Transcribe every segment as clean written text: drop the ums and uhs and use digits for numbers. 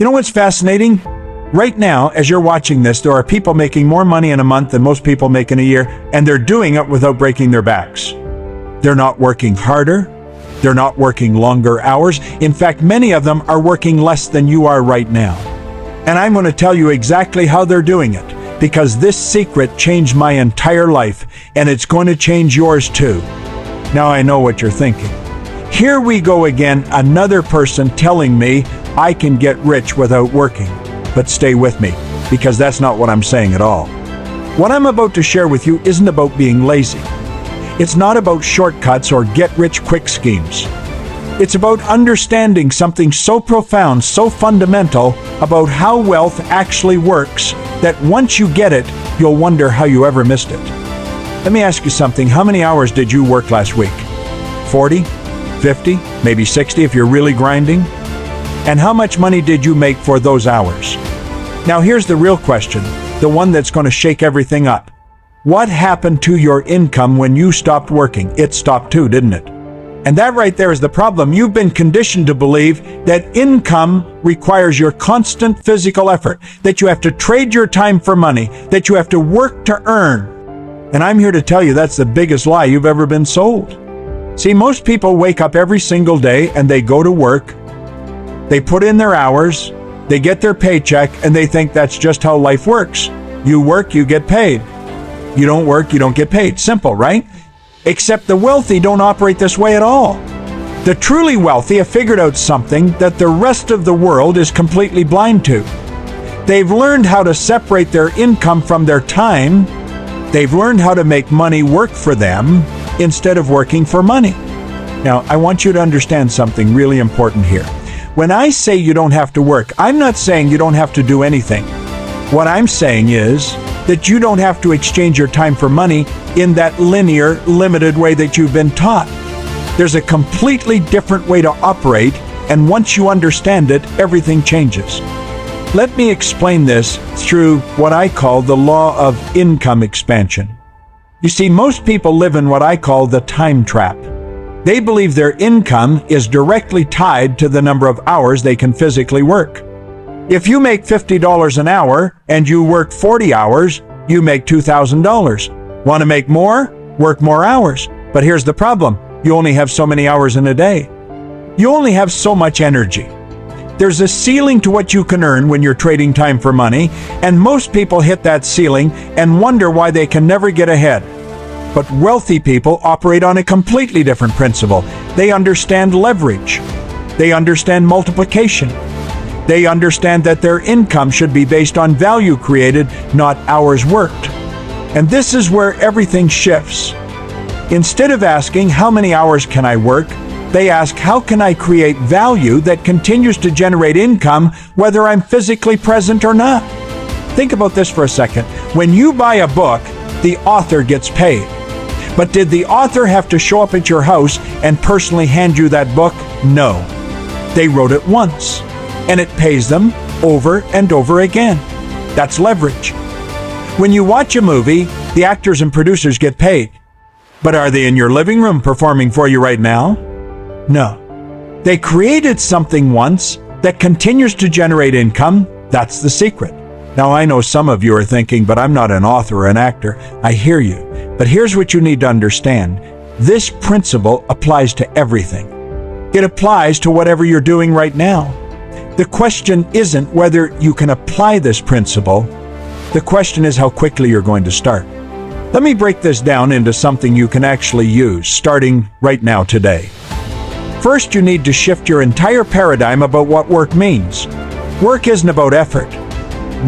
You know what's fascinating? Right now, as you're watching this, there are people making more money in a month than most people make in a year, and they're doing it without breaking their backs. They're not working harder. They're not working longer hours. In fact, many of them are working less than you are right now. And I'm going to tell you exactly how they're doing it, because this secret changed my entire life, and it's going to change yours too. Now I know what you're thinking. Here we go again, another person telling me I can get rich without working. But stay with me, because that's not what I'm saying at all. What I'm about to share with you isn't about being lazy. It's not about shortcuts or get-rich-quick schemes. It's about understanding something so profound, so fundamental about how wealth actually works, that once you get it, you'll wonder how you ever missed it. Let me ask you something. How many hours did you work last week? 40? 50? Maybe 60 if you're really grinding? And how much money did you make for those hours? Now here's the real question, the one that's going to shake everything up. What happened to your income when you stopped working? It stopped too, didn't it? And that right there is the problem. You've been conditioned to believe that income requires your constant physical effort, that you have to trade your time for money, that you have to work to earn. And I'm here to tell you that's the biggest lie you've ever been sold. See, most people wake up every single day and they go to work, they put in their hours, they get their paycheck, and they think that's just how life works. You work, you get paid. You don't work, you don't get paid. Simple, right? Except the wealthy don't operate this way at all. The truly wealthy have figured out something that the rest of the world is completely blind to. They've learned how to separate their income from their time. They've learned how to make money work for them instead of working for money. Now, I want you to understand something really important here. When I say you don't have to work, I'm not saying you don't have to do anything. What I'm saying is that you don't have to exchange your time for money in that linear, limited way that you've been taught. There's a completely different way to operate, and once you understand it, everything changes. Let me explain this through what I call the law of income expansion. You see, most people live in what I call the time trap. They believe their income is directly tied to the number of hours they can physically work. If you make $50 an hour and you work 40 hours, you make $2,000. Want to make more? Work more hours. But here's the problem. You only have so many hours in a day. You only have so much energy. There's a ceiling to what you can earn when you're trading time for money, and most people hit that ceiling and wonder why they can never get ahead. But wealthy people operate on a completely different principle. They understand leverage. They understand multiplication. They understand that their income should be based on value created, not hours worked. And this is where everything shifts. Instead of asking, how many hours can I work? They ask, how can I create value that continues to generate income whether I'm physically present or not? Think about this for a second. When you buy a book, the author gets paid. But did the author have to show up at your house and personally hand you that book? No. They wrote it once, and it pays them over and over again. That's leverage. When you watch a movie, the actors and producers get paid. But are they in your living room performing for you right now? No. They created something once that continues to generate income. That's the secret. Now, I know some of you are thinking, but I'm not an author or an actor. I hear you. But here's what you need to understand. This principle applies to everything. It applies to whatever you're doing right now. The question isn't whether you can apply this principle. The question is how quickly you're going to start. Let me break this down into something you can actually use, starting right now today. First, you need to shift your entire paradigm about what work means. Work isn't about effort.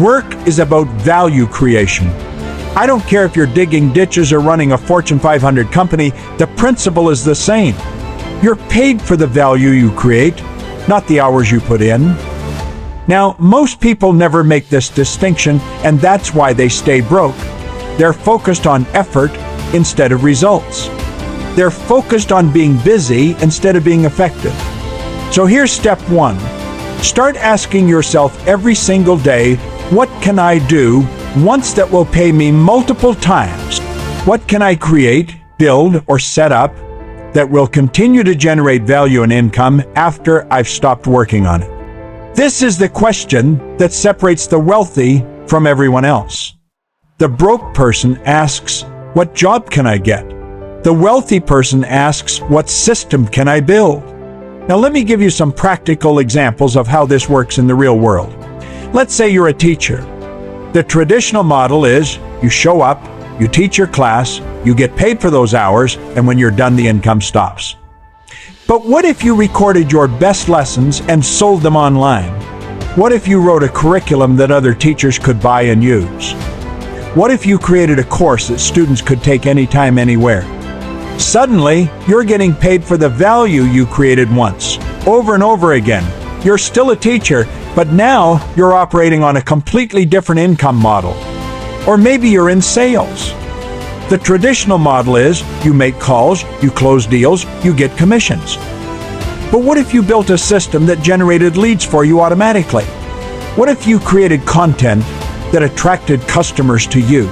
Work is about value creation. I don't care if you're digging ditches or running a Fortune 500 company, the principle is the same. You're paid for the value you create, not the hours you put in. Now, most people never make this distinction, and that's why they stay broke. They're focused on effort instead of results. They're focused on being busy instead of being effective. So here's step one. Start asking yourself every single day, what can I do once that will pay me multiple times? What can I create, build, or set up that will continue to generate value and income after I've stopped working on it? This is the question that separates the wealthy from everyone else. The broke person asks, "What job can I get?" The wealthy person asks, "What system can I build?" Now let me give you some practical examples of how this works in the real world. Let's say you're a teacher. The traditional model is you show up, you teach your class, you get paid for those hours, and when you're done, the income stops. But what if you recorded your best lessons and sold them online? What if you wrote a curriculum that other teachers could buy and use? What if you created a course that students could take anytime, anywhere? Suddenly, you're getting paid for the value you created once, over and over again. You're still a teacher, but now you're operating on a completely different income model. Or maybe you're in sales. The traditional model is you make calls, you close deals, you get commissions. But what if you built a system that generated leads for you automatically? What if you created content that attracted customers to you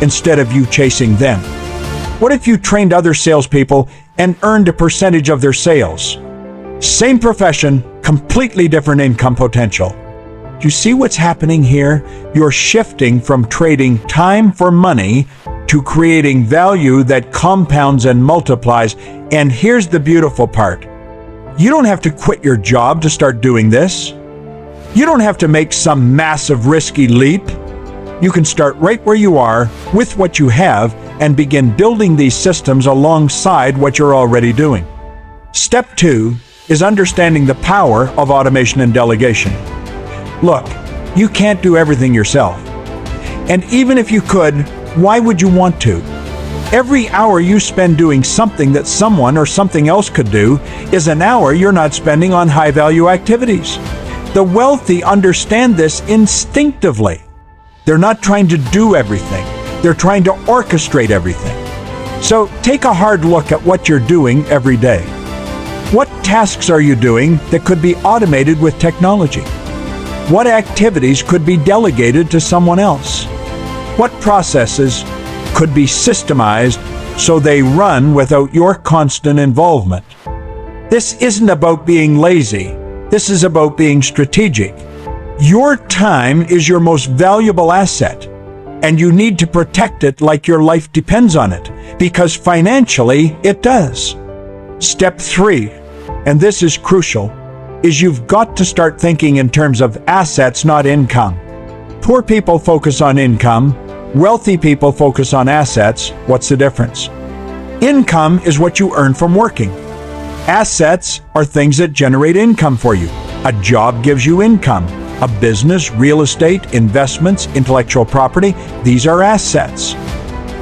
instead of you chasing them? What if you trained other salespeople and earned a percentage of their sales? Same profession, completely different income potential. Do you see what's happening here? You're shifting from trading time for money to creating value that compounds and multiplies. And here's the beautiful part. You don't have to quit your job to start doing this. You don't have to make some massive risky leap. You can start right where you are with what you have and begin building these systems alongside what you're already doing. Step 2 is understanding the power of automation and delegation. Look, you can't do everything yourself. And even if you could, why would you want to? Every hour you spend doing something that someone or something else could do is an hour you're not spending on high-value activities. The wealthy understand this instinctively. They're not trying to do everything. They're trying to orchestrate everything. So take a hard look at what you're doing every day. What tasks are you doing that could be automated with technology? What activities could be delegated to someone else? What processes could be systemized so they run without your constant involvement? This isn't about being lazy. This is about being strategic. Your time is your most valuable asset, and you need to protect it like your life depends on it, because financially it does. Step 3, and this is crucial, is you've got to start thinking in terms of assets, not income. Poor people focus on income. Wealthy people focus on assets. What's the difference? Income is what you earn from working. Assets are things that generate income for you. A job gives you income. A business, real estate, investments, intellectual property, these are assets.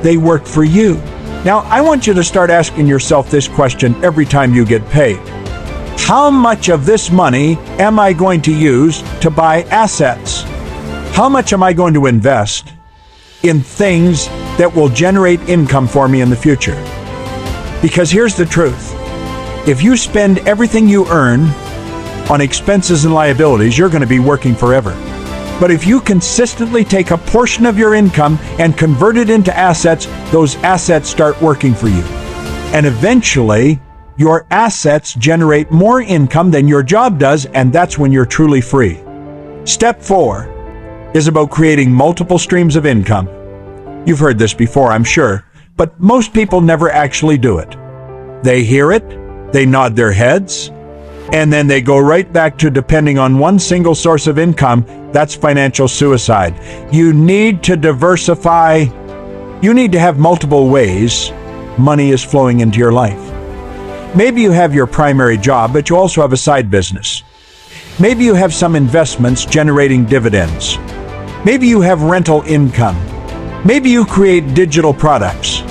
They work for you. Now, I want you to start asking yourself this question every time you get paid. How much of this money am I going to use to buy assets? How much am I going to invest in things that will generate income for me in the future? Because here's the truth. If you spend everything you earn on expenses and liabilities, you're going to be working forever. But if you consistently take a portion of your income and convert it into assets, those assets start working for you. And eventually, your assets generate more income than your job does, and that's when you're truly free. Step 4 is about creating multiple streams of income. You've heard this before, I'm sure, but most people never actually do it. They hear it, they nod their heads, and then they go right back to depending on one single source of income. That's financial suicide. You need to diversify. You need to have multiple ways money is flowing into your life. Maybe you have your primary job, but you also have a side business. Maybe you have some investments generating dividends. Maybe you have rental income. Maybe you create digital products.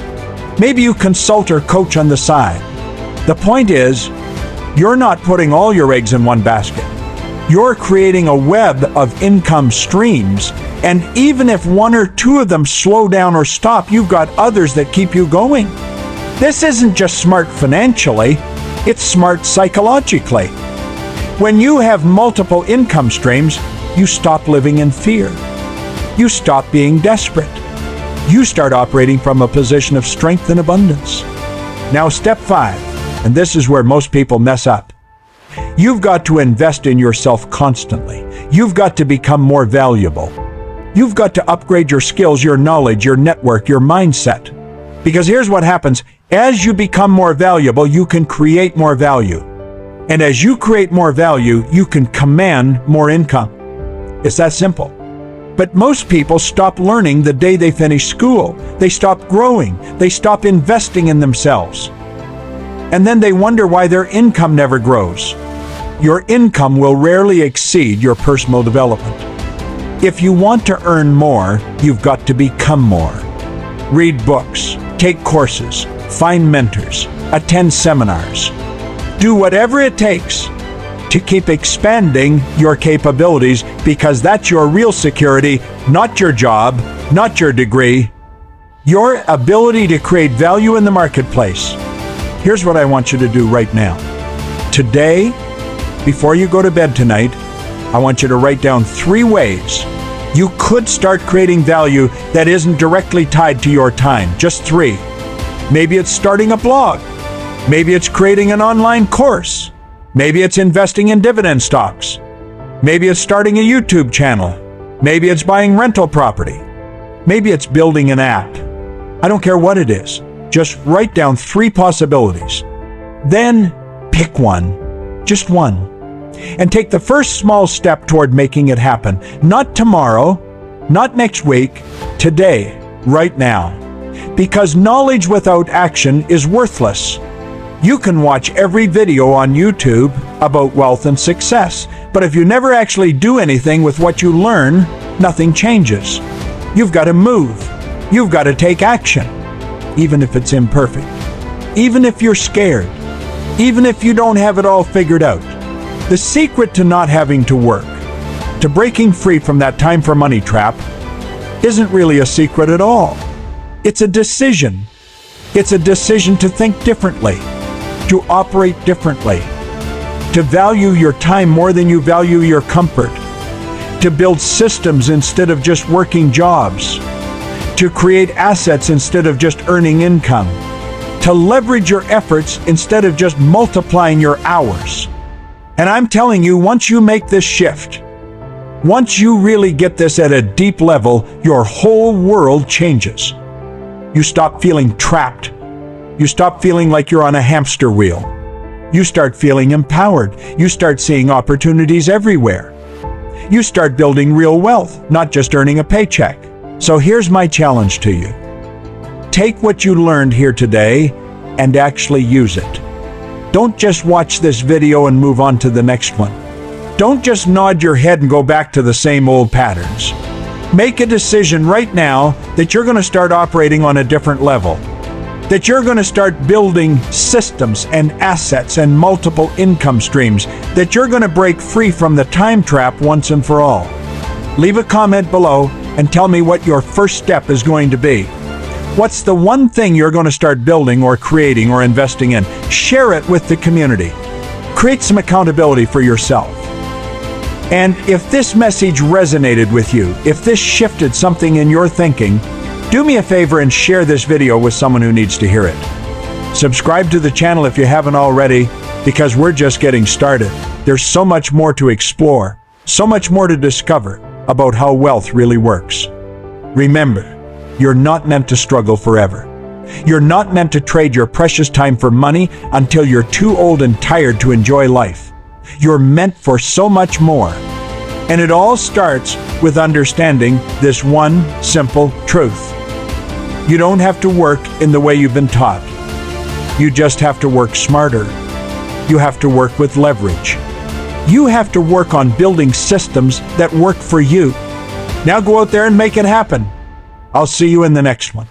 Maybe you consult or coach on the side. The point is, you're not putting all your eggs in one basket. You're creating a web of income streams, and even if one or two of them slow down or stop, you've got others that keep you going. This isn't just smart financially, it's smart psychologically. When you have multiple income streams, you stop living in fear. You stop being desperate. You start operating from a position of strength and abundance. Now, step 5, and this is where most people mess up. You've got to invest in yourself constantly. You've got to become more valuable. You've got to upgrade your skills, your knowledge, your network, your mindset. Because here's what happens. As you become more valuable, you can create more value. And as you create more value, you can command more income. It's that simple. But most people stop learning the day they finish school. They stop growing. They stop investing in themselves. And then they wonder why their income never grows. Your income will rarely exceed your personal development. If you want to earn more, you've got to become more. Read books, take courses, find mentors, attend seminars. Do whatever it takes to keep expanding your capabilities, because that's your real security, not your job, not your degree, your ability to create value in the marketplace. Here's what I want you to do right now. Today, before you go to bed tonight, I want you to write down 3 ways you could start creating value that isn't directly tied to your time. Just 3. Maybe it's starting a blog. Maybe it's creating an online course. Maybe it's investing in dividend stocks. Maybe it's starting a YouTube channel. Maybe it's buying rental property. Maybe it's building an app. I don't care what it is. Just write down 3 possibilities. Then pick one, just one, and take the first small step toward making it happen. Not tomorrow, not next week, today, right now. Because knowledge without action is worthless. You can watch every video on YouTube about wealth and success, but if you never actually do anything with what you learn, nothing changes. You've got to move. You've got to take action, even if it's imperfect, even if you're scared, even if you don't have it all figured out. The secret to not having to work, to breaking free from that time for money trap, isn't really a secret at all. It's a decision. It's a decision to think differently, to operate differently, to value your time more than you value your comfort, to build systems instead of just working jobs, to create assets instead of just earning income, to leverage your efforts instead of just multiplying your hours. And I'm telling you, once you make this shift, once you really get this at a deep level, your whole world changes. You stop feeling trapped. You stop feeling like you're on a hamster wheel. You start feeling empowered. You start seeing opportunities everywhere. You start building real wealth, not just earning a paycheck. So here's my challenge to you. Take what you learned here today and actually use it. Don't just watch this video and move on to the next one. Don't just nod your head and go back to the same old patterns. Make a decision right now that you're going to start operating on a different level. That you're going to start building systems and assets and multiple income streams. That you're going to break free from the time trap once and for all. Leave a comment below and tell me what your first step is going to be. What's the one thing you're going to start building or creating or investing in? Share it with the community. Create some accountability for yourself. And if this message resonated with you, if this shifted something in your thinking, do me a favor and share this video with someone who needs to hear it. Subscribe to the channel if you haven't already, because we're just getting started. There's so much more to explore, so much more to discover about how wealth really works. Remember, you're not meant to struggle forever. You're not meant to trade your precious time for money until you're too old and tired to enjoy life. You're meant for so much more. And it all starts with understanding this one simple truth. You don't have to work in the way you've been taught. You just have to work smarter. You have to work with leverage. You have to work on building systems that work for you. Now go out there and make it happen. I'll see you in the next one.